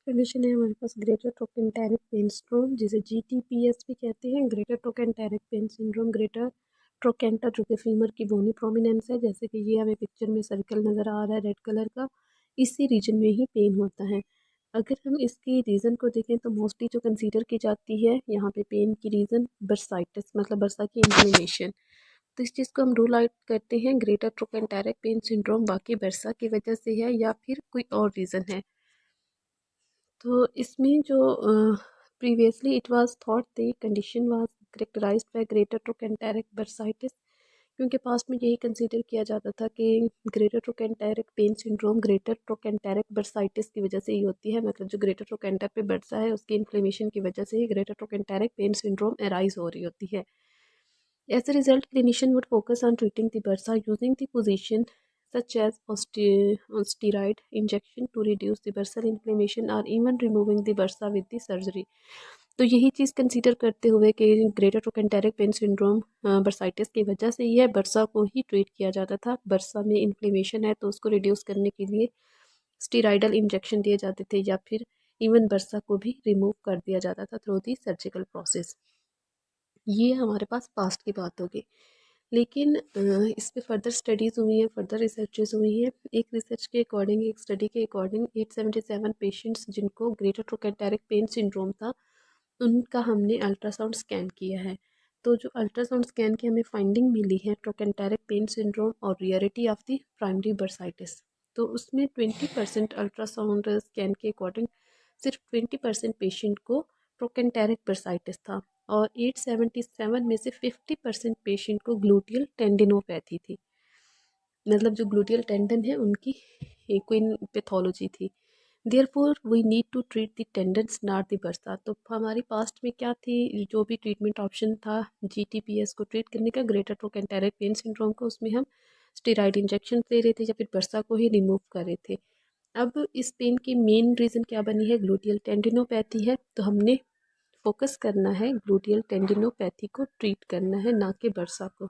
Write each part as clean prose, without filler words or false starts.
Condition है हमारे पास greater trochanteric pain syndrome, जिसे GTPS भी कहते हैं। Greater trochanteric pain syndrome, greater trochanter जो कि फीमर की बोनी प्रोमिनेंस है, जैसे कि ये हमें पिक्चर में सर्कल नज़र आ रहा है रेड कलर का, इसी रीजन में ही पेन होता है। अगर हम इसकी रीज़न को देखें तो मोस्टली जो कंसीडर की जाती है यहाँ पे पेन की रीज़न बर्साइटिस, मतलब बर्सा की इन्फ्लेमेशन। तो इस चीज़ को हम रूल आउट करते हैं ग्रेटर ट्रोकेंटेरिक पेन सिंड्रोम बाकी बर्सा की वजह से है या फिर कोई और रीज़न है। तो इसमें जो previously it was thought the condition was characterised by greater trochanteric bursitis, क्योंकि पास्ट में यही कंसीडर किया जाता था कि greater trochanteric pain syndrome greater trochanteric bursitis की वजह से ही होती है, मतलब जो ग्रेटर ट्रोकेंटर पे बर्सा है उसकी इन्फ्लेमेशन की वजह से ही greater trochanteric pain syndrome arise हो रही होती है। As a result, clinician would focus on treating the bursa using the position such as steroid injection to reduce the bursal inflammation or even removing the bursa with the surgery. तो यही चीज़ consider करते हुए कि greater trochanteric pain syndrome bursitis की वजह से ही है, bursa को ही ट्रीट किया जाता था। बर्सा में इन्फ्लेमेशन है तो उसको रिड्यूस करने के लिए स्टीराइडल इंजेक्शन दिए जाते थे या फिर इवन बर्सा को भी रिमूव कर दिया जाता था थ्रू दी सर्जिकल प्रोसेस। ये हमारे पास पास्ट की बात होगी, लेकिन इस पे फर्दर स्टडीज़ हुई हैं, फर्दर रिसर्चेस हुई हैं। एक रिसर्च के अकॉर्डिंग, एक स्टडी के अकॉर्डिंग 877 पेशेंट्स जिनको ग्रेटर ट्रोकेंटेरिक पेन सिंड्रोम था, उनका हमने अल्ट्रासाउंड स्कैन किया है। तो जो अल्ट्रासाउंड स्कैन की हमें फाइंडिंग मिली है ट्रोकेंटेरिक पेन सिंड्रोम और रियरिटी ऑफ द प्राइमरी बर्साइटिस, तो उसमें 20% अल्ट्रासाउंड स्कैन के अकॉर्डिंग सिर्फ 20% पेशेंट को ट्रोकेंटेरिक बर्साइटिस था और 877 में से 50% पेशेंट को ग्लूटियल टेंडिनोपैथी थी, मतलब जो ग्लूटियल टेंडन है उनकी एक्विन पैथोलॉजी थी। Therefore we need to treat the tendons not the bursa. तो हमारी पास्ट में क्या थी, जो भी ट्रीटमेंट ऑप्शन था GTPS को ट्रीट करने का, ग्रेटर ट्रोकेंटेरिक पेन सिंड्रोम को, उसमें हम स्टेरॉइड इंजेक्शन दे रहे थे या फिर बर्सा को ही रिमूव कर रहे थे। अब इस पेन की मेन रीज़न क्या बनी है, ग्लूटियल टेंडिनोपैथी है, तो हमने फोकस करना है ग्लूटियल टेंडिनोपैथी को ट्रीट करना है, ना कि बर्सा को।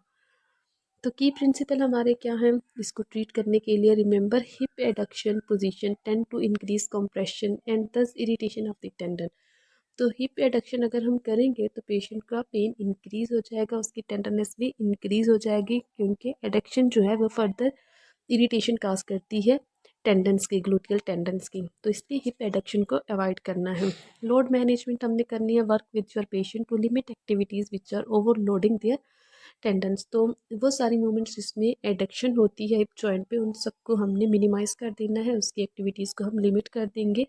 तो की प्रिंसिपल हमारे क्या हैं इसको ट्रीट करने के लिए, remember hip adduction position tend to increase compression and thus irritation of the tendon. तो हिप एडक्शन अगर हम करेंगे तो पेशेंट का पेन इंक्रीज हो जाएगा, उसकी टेंडरनेस भी इंक्रीज हो जाएगी, क्योंकि एडक्शन जो है वो फर्दर इरिटेशन काज करती है टेंडन्स की, ग्लूटियल टेंडन्स की। तो इसलिए हिप एडक्शन को अवॉइड करना है। लोड मैनेजमेंट हमने करनी है, work with your patient to limit activities which are overloading their tendons. तो वो सारी मूवमेंट्स जिसमें एडक्शन होती है हिप जॉइंट पे, उन सबको हमने मिनिमाइज़ कर देना है, उसकी एक्टिविटीज़ को हम लिमिट कर देंगे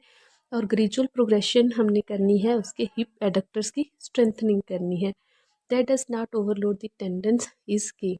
और ग्रेजुअल प्रोग्रेशन हमने करनी है, उसके हिप एडक्टर्स की स्ट्रेंथनिंग करनी है। That does not overload the tendons is की।